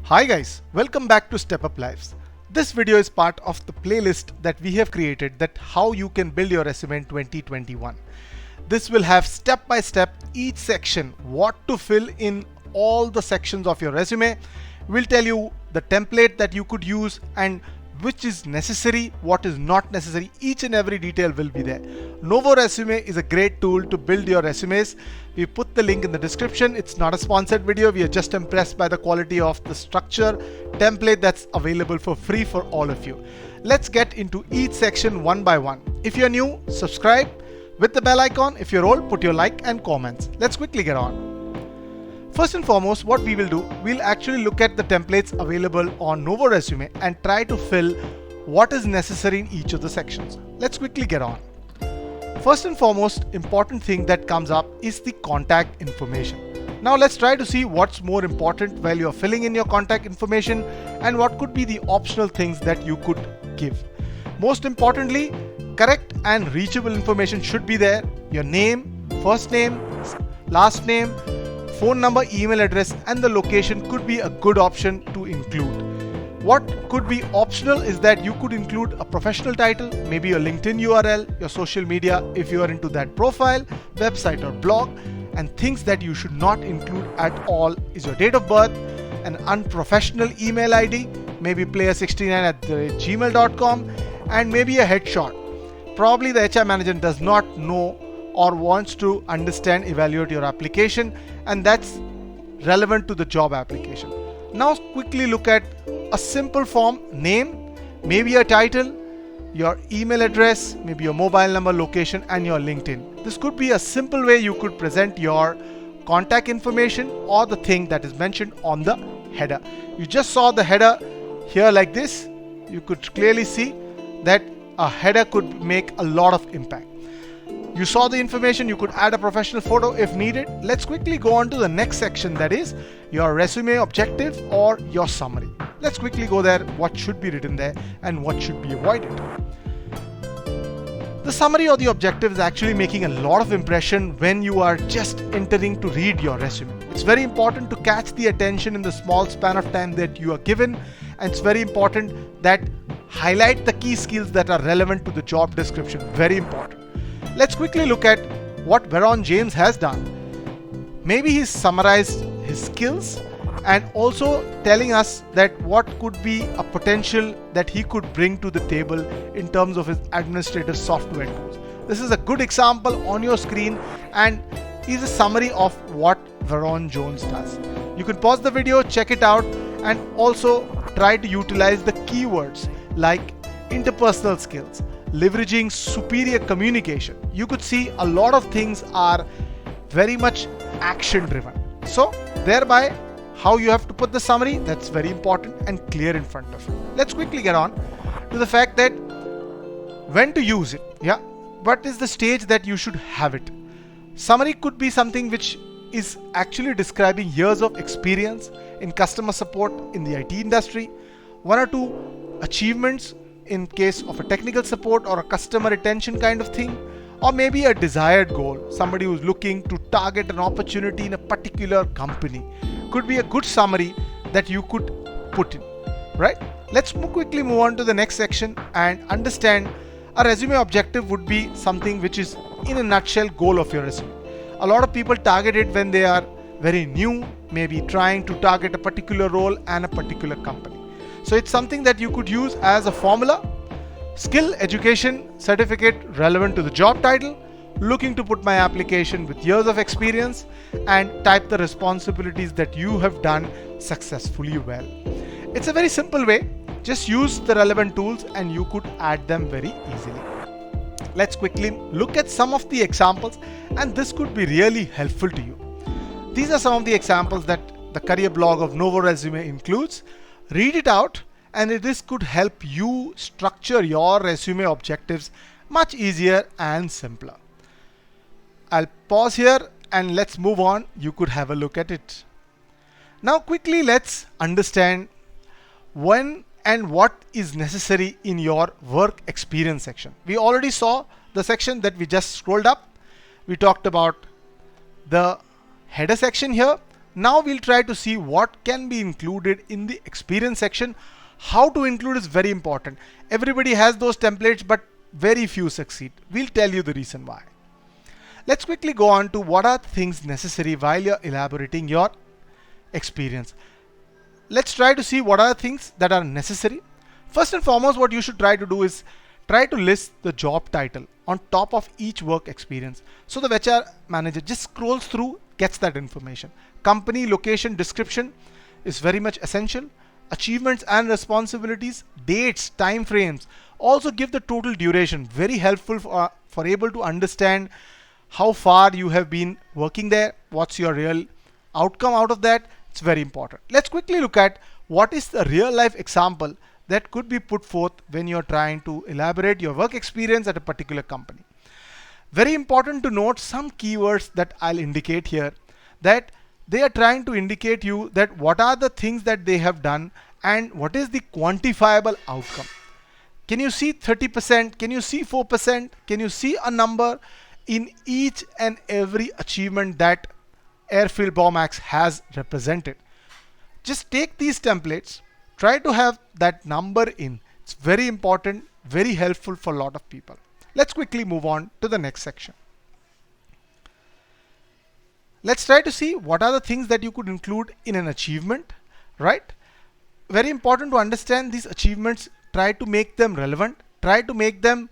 Hi guys, welcome back to Step Up Lives. This video is part of the playlist that we have created that how you can build your resume in 2021. This will have step by step each section, what to fill in all the sections of your resume. We'll tell you the template that you could use and which is necessary, what is not necessary. Each and every detail will be there. Novo Resume is a great tool to build your resumes. We put the link in the description. It's not a sponsored video. We are just impressed by the quality of the structure template that's available for free for all of you. Let's get into each section one by one. If you're new, subscribe with the bell icon. If you're old, put your like and comments. Let's quickly get on. First and foremost, what we will do, we'll actually look at the templates available on Novo Resume and try to fill what is necessary in each of the sections. Let's quickly get on. First and foremost, important thing that comes up is the contact information. Now let's try to see what's more important while you're filling in your contact information and what could be the optional things that you could give. Most importantly, correct and reachable information should be there. Your name, first name, last name, phone number, email address, and the location could be a good option to include. What could be optional is that you could include a professional title, maybe your LinkedIn URL, your social media if you are into that profile, website or blog, and things that you should not include at all is your date of birth, an unprofessional email ID, maybe player69@gmail.com, and maybe a headshot. Probably the HR manager does not know or wants to understand, evaluate your application, and that's relevant to the job application. Now quickly look at a simple form: name, maybe a title, your email address, maybe your mobile number, location, and your LinkedIn. This could be a simple way you could present your contact information or the thing that is mentioned on the header. You just saw the header here like this. You could clearly see that a header could make a lot of impact. You saw the information, you could add a professional photo if needed. Let's quickly go on to the next section, that is your resume objective or your summary. Let's quickly go there, what should be written there and what should be avoided. The summary or the objective is actually making a lot of impression when you are just entering to read your resume. It's very important to catch the attention in the small span of time that you are given, and it's very important that highlight the key skills that are relevant to the job description. Very important. Let's quickly look at what Veron James has done. Maybe he's summarized his skills and also telling us that what could be a potential that he could bring to the table in terms of his administrative software tools. This is a good example on your screen and is a summary of what Veron Jones does. You can pause the video, check it out, and also try to utilize the keywords like interpersonal skills, leveraging superior communication. You could see a lot of things are very much action driven. So thereby how you have to put the summary, that's very important and clear in front of you. Let's quickly get on to the fact that when to use it. What is the stage that you should have it? Summary could be something which is actually describing years of experience in customer support in the IT industry, one or two achievements in case of a technical support or a customer retention kind of thing, or maybe a desired goal, somebody who's looking to target an opportunity in a particular company. Could be a good summary that you could put in, right? Let's quickly move on to the next section and understand a resume objective would be something which is in a nutshell goal of your resume. A lot of people target it when they are very new, maybe trying to target a particular role and a particular company. So it's something that you could use as a formula: skill, education, certificate relevant to the job title, looking to put my application with years of experience, and type the responsibilities that you have done successfully well. It's a very simple way. Just use the relevant tools and you could add them very easily. Let's quickly look at some of the examples, and this could be really helpful to you. These are some of the examples that the career blog of Novo Resume includes. Read it out, and this could help you structure your resume objectives much easier and simpler. I'll pause here and let's move on. You could have a look at it. Now quickly let's understand when and what is necessary in your work experience section. We already saw the section that we just scrolled up. We talked about the header section here, Now we'll try to see what can be included in the experience section. How to include is very important. Everybody has those templates, but very few succeed. We'll tell you the reason why. Let's quickly go on to what are things necessary while you're elaborating your experience. Let's try to see what are things that are necessary. First and foremost, what you should try to do is try to list the job title on top of each work experience. So the HR manager just scrolls through, gets that information. Company, location, description is very much essential. Achievements and responsibilities, dates, time frames. Also give the total duration. Very helpful for able to understand how far you have been working there. What's your real outcome out of that? It's very important. Let's quickly look at what is the real life example that could be put forth when you're trying to elaborate your work experience at a particular company. Very important to note some keywords that I'll indicate here, that they are trying to indicate you that what are the things that they have done and what is the quantifiable outcome. Can you see 30%? Can you see 4%? Can you see a number in each and every achievement that Airfield Baumax has represented? Just take these templates, try to have that number in. It's very important, very helpful for a lot of people. Let's quickly move on to the next section. Let's try to see what are the things that you could include in an achievement, right? Very important to understand these achievements. Try to make them relevant. Try to make them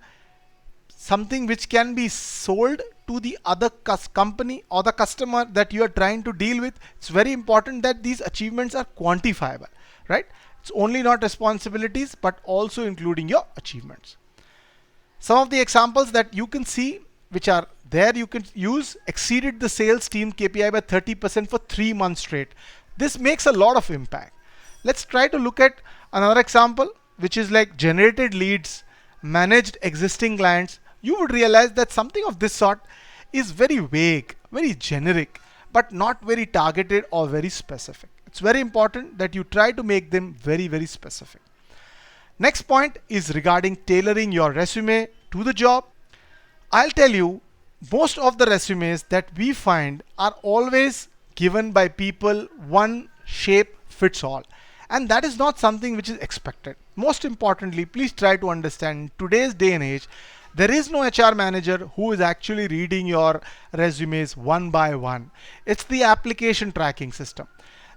something which can be sold to the other company or the customer that you are trying to deal with. It's very important that these achievements are quantifiable, right? It's only not responsibilities, but also including your achievements. Some of the examples that you can see, which are there, you can use: exceeded the sales team KPI by 30% for 3 months straight. This makes a lot of impact. Let's try to look at another example, which is like generated leads, managed existing clients. You would realize that something of this sort is very vague, very generic, but not very targeted or very specific. It's very important that you try to make them very, very specific. Next point is regarding tailoring your resume to the job. I'll tell you, most of the resumes that we find are always given by people one shape fits all. And that is not something which is expected. Most importantly, please try to understand, in today's day and age, there is no HR manager who is actually reading your resumes one by one. It's the application tracking system.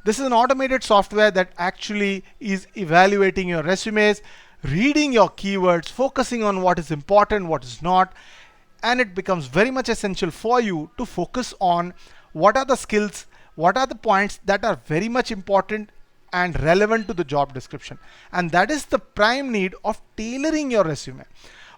This is an automated software that actually is evaluating your resumes, reading your keywords, focusing on what is important, what is not. And it becomes very much essential for you to focus on what are the skills, what are the points that are very much important and relevant to the job description. And that is the prime need of tailoring your resume.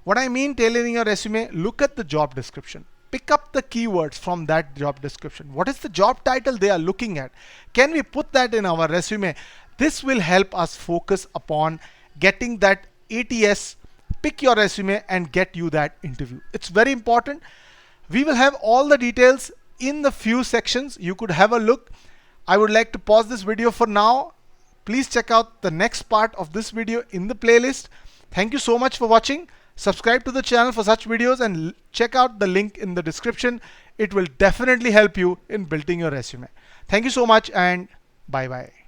What I mean tailoring your resume, look at the job description. Pick up the keywords from that job description. What is the job title they are looking at? Can we put that in our resume? This will help us focus upon getting that ATS, pick your resume and get you that interview. It's very important. We will have all the details in the few sections. You could have a look. I would like to pause this video for now. Please check out the next part of this video in the playlist. Thank you so much for watching. Subscribe to the channel for such videos and check out the link in the description. It will definitely help you in building your resume. Thank you so much and bye bye.